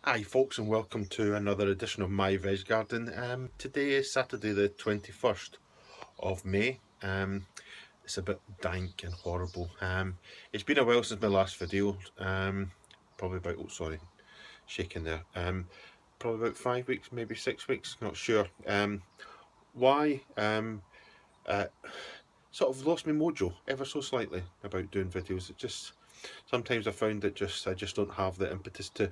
Hi folks, and welcome to another edition of my Veg Garden. Today is Saturday the 21st of May. It's a bit dank and horrible. It's been a while since my last video. Probably about, oh sorry, shaking there. Probably about 5 weeks, maybe 6 weeks, not sure. Why? Sort of lost my mojo ever so slightly about doing videos. It just sometimes I found that I just don't have the impetus to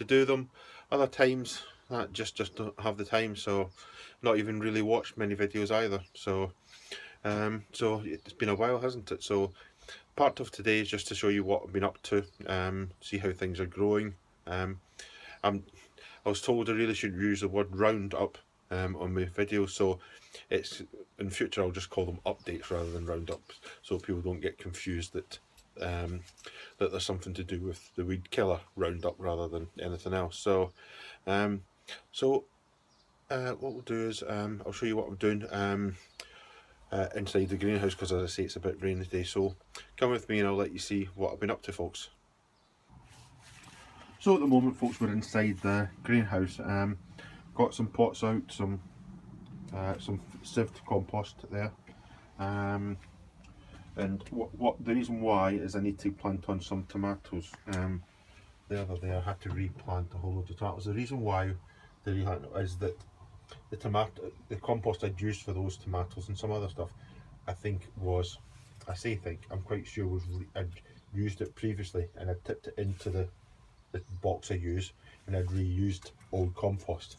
do them. Other times I just don't have the time, so not even really watched many videos either. So it's been a while, hasn't it? So part of today is just to show you what I've been up to, see how things are growing. I was told I really should use the word roundup on my videos, so it's in future I'll just call them updates rather than roundups, so people don't get confused that that there's something to do with the weed killer Roundup rather than anything else. So what we'll do is I'll show you what I'm doing inside the greenhouse, because as I say, it's a bit rainy today, so come with me and I'll let you see what I've been up to, folks. So at the moment, folks, we're inside the greenhouse. Got some pots out, some sieved compost there, and what the reason why is I need to plant on some tomatoes. The other day I had to replant a whole load of tomatoes. The reason why is that the compost I'd used for those tomatoes and some other stuff, I think was, I'm quite sure I'd used it previously, and I tipped it into the box I use, and I'd reused old compost.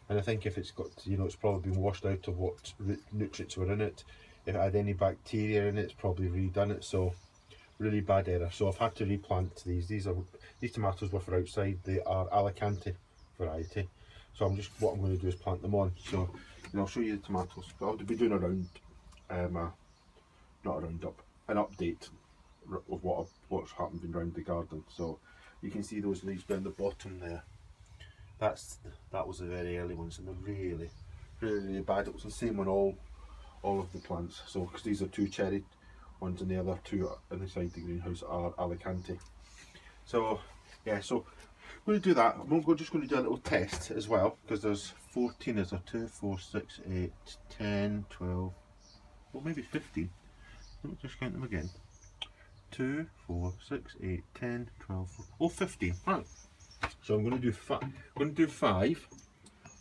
And I think if it's got, it's probably been washed out of what nutrients were in it. If it had any bacteria in it, it's probably redone it. So really bad error. So I've had to replant these. These tomatoes were for outside. They are Alicante variety. So what I'm going to do is plant them on. So I'll show you the tomatoes. So I'll be doing an update of what's happened around the garden. So you can see those leaves down the bottom there. That was the very early ones, and they're really, really, really bad. It was the same on all of the plants. So because these are two cherry ones, and the other two inside the greenhouse are Alicante. So yeah, so I'm going to do that. I'm just going to do a little test as well, because there's 14, is there 2, 4, 6, 8, 10, 12, well maybe 15. Let me just count them again. 2, 4, 6, 8, 10, 12, 15. Right. So I'm going to do 5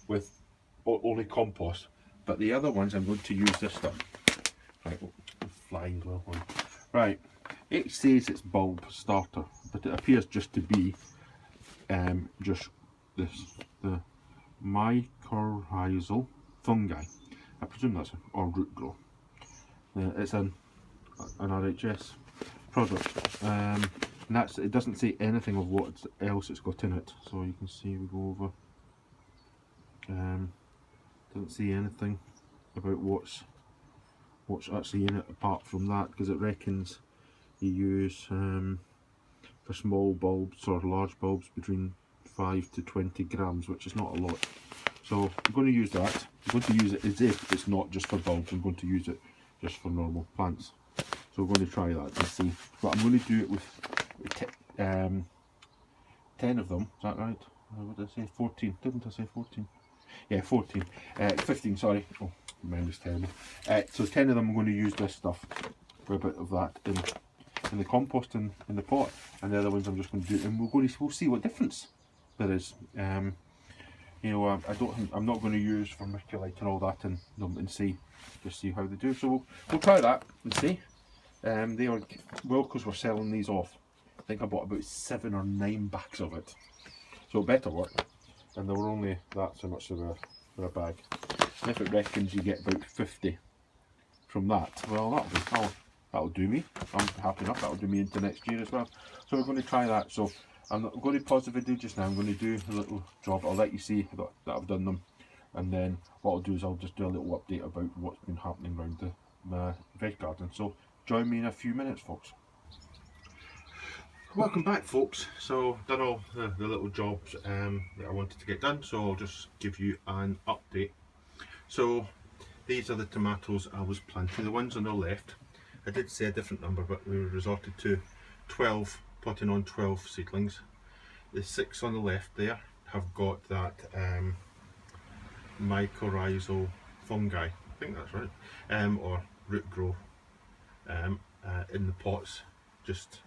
with only compost, but the other ones I'm going to use this stuff. Right, flying as well. Right, it says it's bulb starter, but it appears just to be just the mycorrhizal fungi. I presume that's or root grow. It's an RHS product, and it doesn't say anything of what else it's got in it. So you can see, we go over. Doesn't say anything about what's actually in it apart from that, because it reckons you use for small bulbs or large bulbs between 5 to 20 grams, which is not a lot. So I'm going to use that. I'm going to use it as if it's not just for bulbs. I'm going to use it just for normal plants. So we're going to try that and see. But I'm going to do it with 10 of them. Is that right? What did I say? 14. Didn't I say 14? Yeah, 14. 15, sorry. Oh, my memory's terrible. So 10 of them I'm going to use this stuff, for a bit of that in the compost in the pot, and the other ones I'm just going to do, and we'll see what difference there is. I'm not going to use vermiculite and all that in them and see how they do. So we'll try that and see. They are well, because we're selling these off. I think I bought about 7 or 9 bags of it, so it better work. And they were only that so much for a bag. And if it reckons you get about 50 from that, well, that'll do me. I'm happy enough. That'll do me into next year as well. So we're going to try that. So I'm not going to pause the video just now. I'm going to do a little job. I'll let you see that I've done them, and then what I'll do is I'll just do a little update about what's been happening around the veg garden. So join me in a few minutes, folks. Welcome back, folks. So done all the little jobs that I wanted to get done, so I'll just give you an update. So these are the tomatoes I was planting. The ones on the left, I did say a different number, but we resorted to 12, putting on 12 seedlings. The 6 on the left there have got that mycorrhizal fungi, I think that's right, or root growth in the pots. Just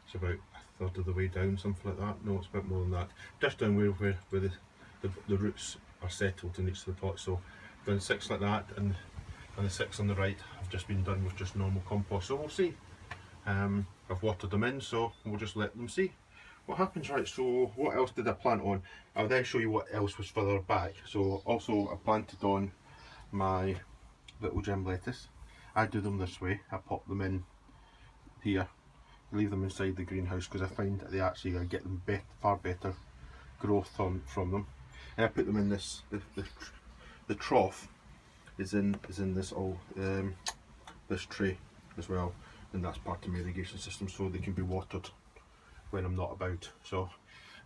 it's about a third of the way down, something like that. No, it's a bit more than that. Just down where the roots are settled in each of the pots. So I've done 6 like that, and the 6 on the right have just been done with just normal compost. So we'll see. I've watered them in, so we'll just let them see what happens. Right, so what else did I plant on? I'll then show you what else was further back. So also I planted on my little gem lettuce. I do them this way. I pop them in here, leave them inside the greenhouse, because I find that they actually get them far better growth from them. And I put them in this, the trough is in this this tray as well, and that's part of my irrigation system, so they can be watered when I'm not about. So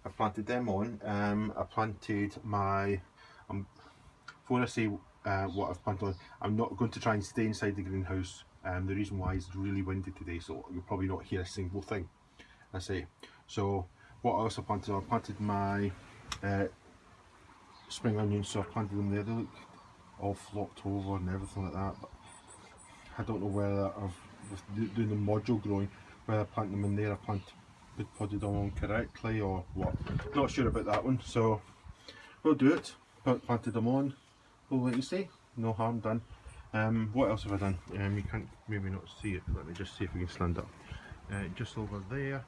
I planted them on. I planted my before I say what I've planted on, I'm not going to try and stay inside the greenhouse. The reason why is it's really windy today, so you'll probably not hear a single thing I say. So what else I planted on? I planted my spring onions, so I planted them there. They look all flopped over and everything like that, but I don't know whether I've doing the module growing, whether I plant them in there, I potted them on correctly or what. Not sure about that one, so we'll do it. Planted them on. We'll wait and see. No harm done. What else have I done? You can't maybe not see it. Let me just see if we can stand up. Just over there,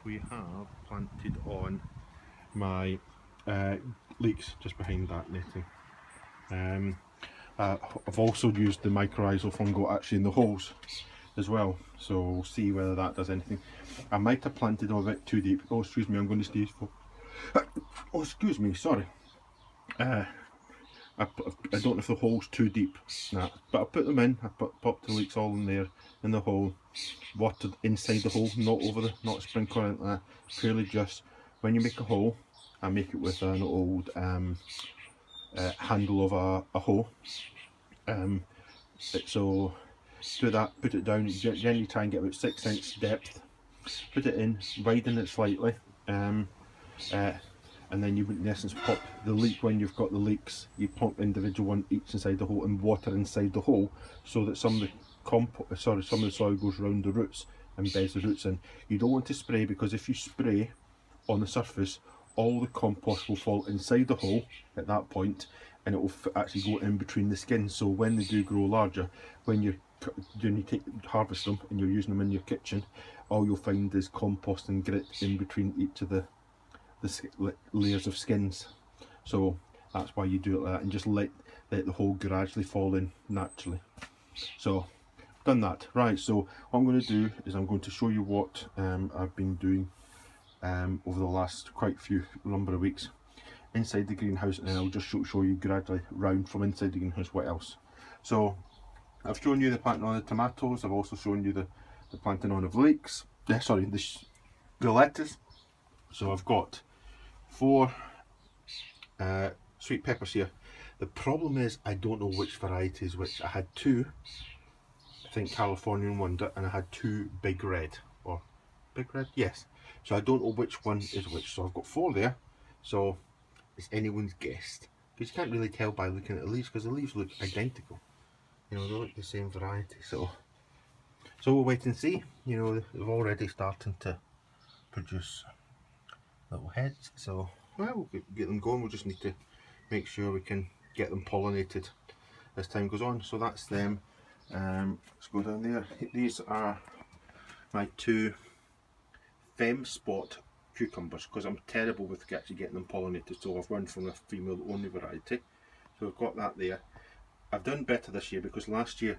we have planted on my leeks just behind that netting. I've also used the mycorrhizal fungi actually in the holes as well, so we'll see whether that does anything. I might have planted them a bit too deep. Oh, excuse me, I'm going to sneeze. Oh, excuse me, sorry. I don't know if the hole's too deep, but I put them in. I popped the leeks all in there in the hole, watered inside the hole, not sprinkler or anything like that. Purely just when you make a hole, I make it with an old handle of a hoe. So do that, put it down, generally try and get about 6 inch depth, put it in, widen it slightly, and then you in essence pop the leek. When you've got the leeks, you pop individual one each inside the hole and water inside the hole, so that some of the soil goes around the roots and beds the roots in. You don't want to spray, because if you spray on the surface, all the compost will fall inside the hole at that point, and it will actually go in between the skins. So when they do grow larger, when you harvest them and you're using them in your kitchen, all you'll find is compost and grit in between each of the layers of skins. So that's why you do it like that, and just let the hole gradually fall in naturally. So done that. Right, so what I'm going to do is I'm going to show you what I've been doing over the last quite few number of weeks inside the greenhouse, and I'll just show you gradually round from inside the greenhouse what else. So I've shown you the planting on the tomatoes. I've also shown you the planting on of leeks. Sorry, the lettuce. So I've got 4 sweet peppers here. The problem is I don't know which variety is which. I had 2, I think Californian Wonder, and I had 2 Big Red, or Big Red, yes. So I don't know which one is which. So I've got 4 there. So it's anyone's guess, because you can't really tell by looking at the leaves, because the leaves look identical. You know, they look the same variety. So we'll wait and see. You know, they're already starting to produce little heads. So well, we'll get them going. We'll just need to make sure we can get them pollinated as time goes on. So that's them. Let's go down there. These are my 2 Fem Spot cucumbers, because I'm terrible with actually getting them pollinated, so I've run from a female only variety. So I've got that there. I've done better this year, because last year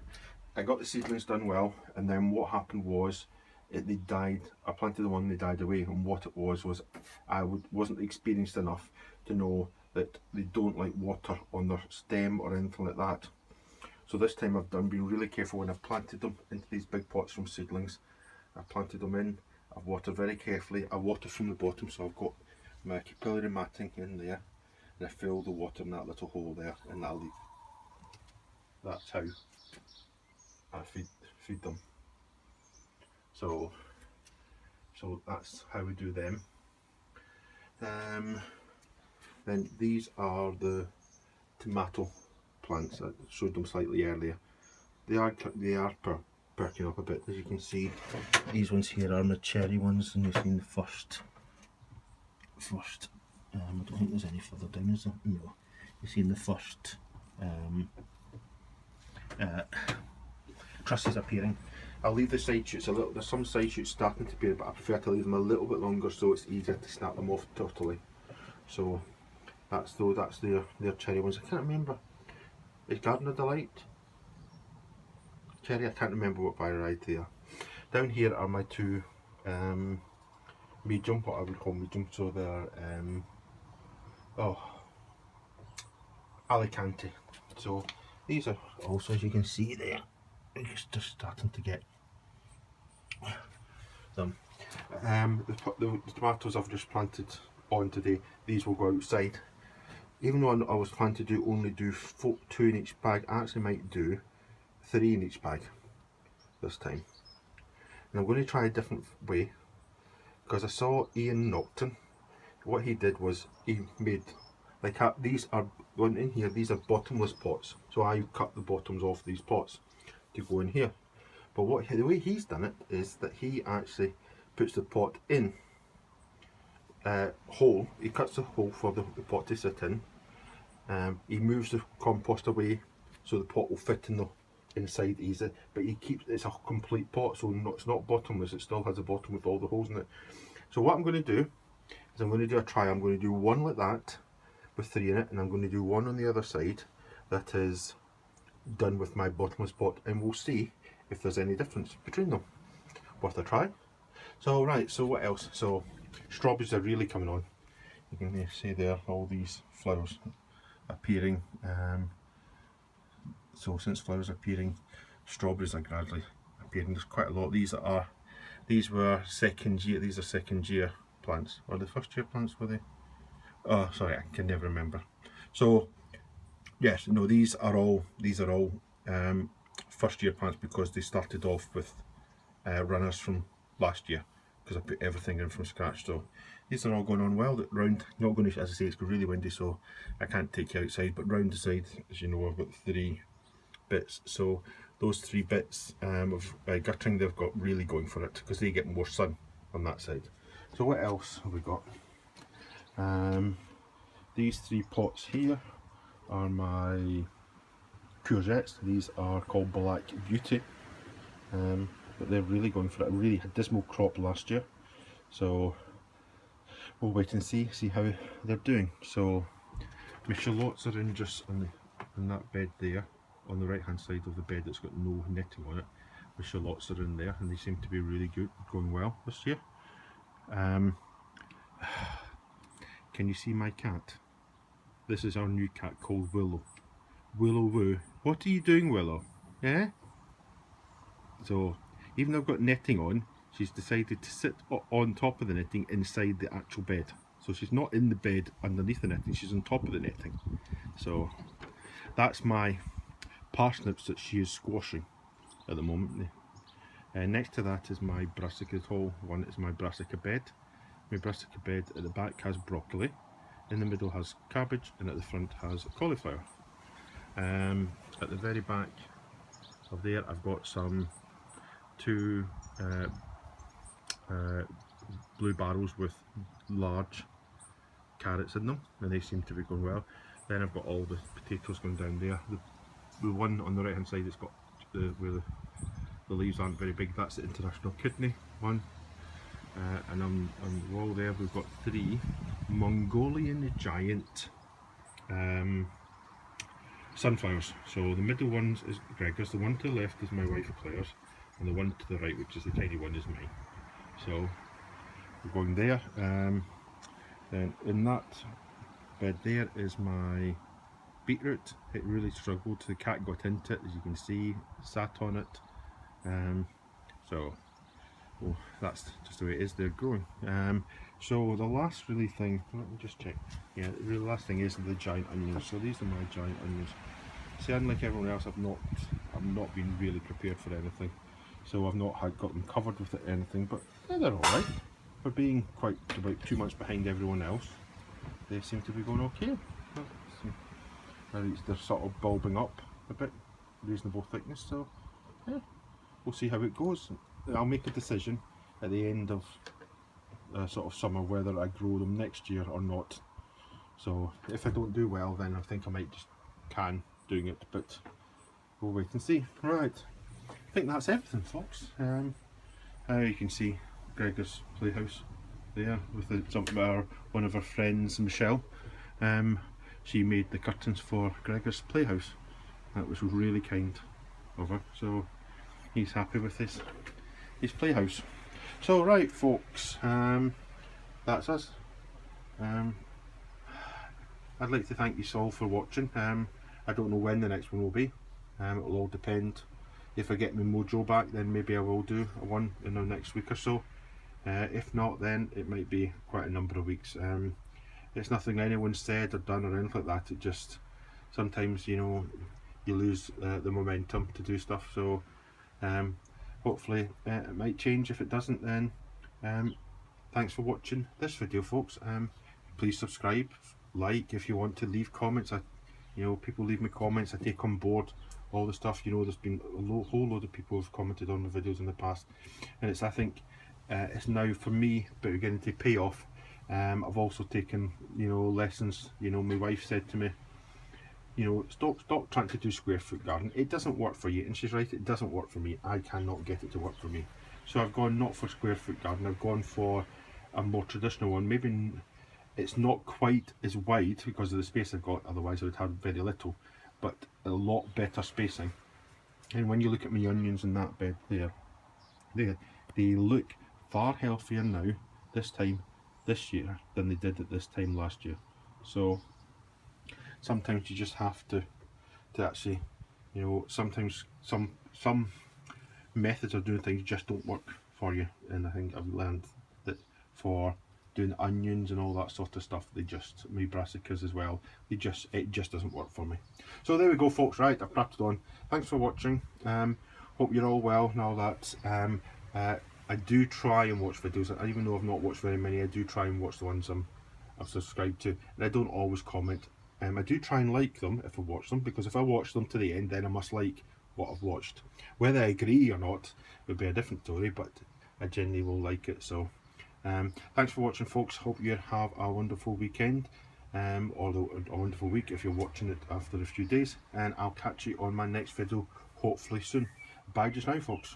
I got the seedlings done well, and then what happened was they died. I planted them on, they died away, and what it was I wasn't experienced enough to know that they don't like water on their stem or anything like that. So this time I've been really careful when I've planted them into these big pots from seedlings. I've planted them in, I've watered very carefully. I water from the bottom, so I've got my capillary matting in there, and I fill the water in that little hole there, and I'll leave. That's how I feed them. So that's how we do them. Then these are the tomato plants. I showed them slightly earlier. They are perking up a bit, as you can see. These ones here are my cherry ones, and you've seen the first. I don't think there's any further down, is there? No. You've seen the first trusses appearing. I'll leave the side shoots a little. There's some side shoots starting to appear, but I prefer to leave them a little bit longer so it's easier to snap them off totally. So that's their cherry ones. I can't remember. Is Garden of Delight cherry? I can't remember what variety they are. Down here are my two medium, what I would call medium. So they're Alicante. So these are also, as you can see there, it's just starting to get them. The tomatoes I've just planted on today, these will go outside. Even though I was planning to only do 2 in each bag, I actually might do 3 in each bag this time. And I'm going to try a different way, because I saw Ian Nocton. What he did was he made like these are going in here. These are bottomless pots, so I cut the bottoms off these pots to go in here. But the way he's done it is that he actually puts the pot in hole. He cuts the hole for the pot to sit in. He moves the compost away so the pot will fit in the inside easy, but he keeps it's a complete pot, so it's not bottomless. It still has a bottom with all the holes in it. So what I'm going to do is I'm going to do a try. I'm going to do one like that with 3 in it, and I'm going to do one on the other side that is done with my bottomless pot, and we'll see if there's any difference between them. Worth a try. So right, so what else? So strawberries are really coming on. You can see there all these flowers appearing. So since flowers are appearing, strawberries are gradually appearing. There's quite a lot. These were second year. These are second year plants, or the first year plants, were they? Oh, sorry, I can never remember. So yes, no, these are all first year plants, because they started off with runners from last year, because I put everything in from scratch. So these are all going on well. Round, not going to, as I say, it's really windy, so I can't take you outside, but round the side, as you know, I've got 3 bits. So those 3 bits of guttering, they've got really going for it, because they get more sun on that side. So what else have we got? These 3 pots here are my courgettes. These are called Black Beauty, but they're really going for it. A really dismal crop last year, so we'll wait and see how they're doing. So my shallots are in just in that bed there, on the right hand side of the bed that's got no netting on it. The shallots are in there, and they seem to be really good, going well this year. Can you see my cat? This is our new cat called Willow. Willow Woo. What are you doing, Willow? Yeah? So even though I've got netting on, she's decided to sit on top of the netting inside the actual bed. So she's not in the bed underneath the netting, she's on top of the netting. So that's my parsnips that she is squashing at the moment. Next to that is my brassica. Tall one is my brassica bed. My brassica bed at the back has broccoli, in the middle has cabbage, and at the front has cauliflower. At the very back of there, I've got some 2 blue barrels with large carrots in them, and they seem to be going well. Then I've got all the potatoes going down there. The one on the right hand side that's got where the leaves aren't very big, that's the international kidney one. And on the wall there we've got 3 Mongolian giant sunflowers. So the middle one is Gregor's, the one to the left is my wife Claire's, and the one to the right, which is the tiny one, is mine. So we're going there. Then in that bed there is my beetroot. It really struggled. The cat got into it, as you can see, sat on it. So well, that's just the way it is. They're growing. So the last really thing, let me just check. Yeah, the really last thing is the giant onions. So these are my giant onions. See, unlike everyone else, I've not been really prepared for anything. So I've not got them covered with anything, but yeah, they're all right for being about 2 months behind everyone else. they seem to be going okay. They're sort of bulbing up a bit, reasonable thickness, so yeah, we'll see how it goes. I'll make a decision at the end of sort of summer whether I grow them next year or not. So if I don't do well, then I think I might just can doing it, but we'll wait and see. Right, I think that's everything, folks. You can see Gregor's playhouse there with one of our friends, Michelle. She made the curtains for Gregor's playhouse. That was really kind of her, so he's happy with his playhouse. So right, folks, that's us. I'd like to thank you all for watching. I don't know when the next one will be. It'll all depend. If I get my mojo back, then maybe I will do one in the next week or so. If not, then it might be quite a number of weeks. It's nothing anyone said or done or anything like that. It just, sometimes, you know, you lose the momentum to do stuff. So hopefully it might change. If it doesn't, then thanks for watching this video, folks. Please subscribe, like if you want to, leave comments. You know, people leave me comments, I take on board all the stuff. You know, there's been a whole load of people who've commented on the videos in the past, and I think it's now for me beginning to pay off. I've also taken, you know, lessons. You know, my wife said to me, you know, stop trying to do square foot garden. It doesn't work for you, and she's right, it doesn't work for me. I cannot get it to work for me. So I've gone not for square foot garden, I've gone for a more traditional one. Maybe it's not quite as wide because of the space I've got, otherwise I would have very little, but a lot better spacing. And when you look at my onions in that bed there, they look far healthier now this year than they did at this time last year. So sometimes you just have to actually, you know, sometimes some methods of doing things just don't work for you, and I think I've learned that for doing onions and all that sort of stuff, my brassicas as well, it just doesn't work for me. So there we go, folks. Right, I've cracked on. Thanks for watching. Hope you're all well and all that. I do try and watch videos, even though I've not watched very many. I do try and watch the ones I've subscribed to, and I don't always comment. I do try and like them if I watch them, because if I watch them to the end, then I must like what I've watched. Whether I agree or not would be a different story, but I generally will like it. So thanks for watching, folks. Hope you have a wonderful weekend, or a wonderful week if you're watching it after a few days, and I'll catch you on my next video hopefully soon. Bye just now, folks.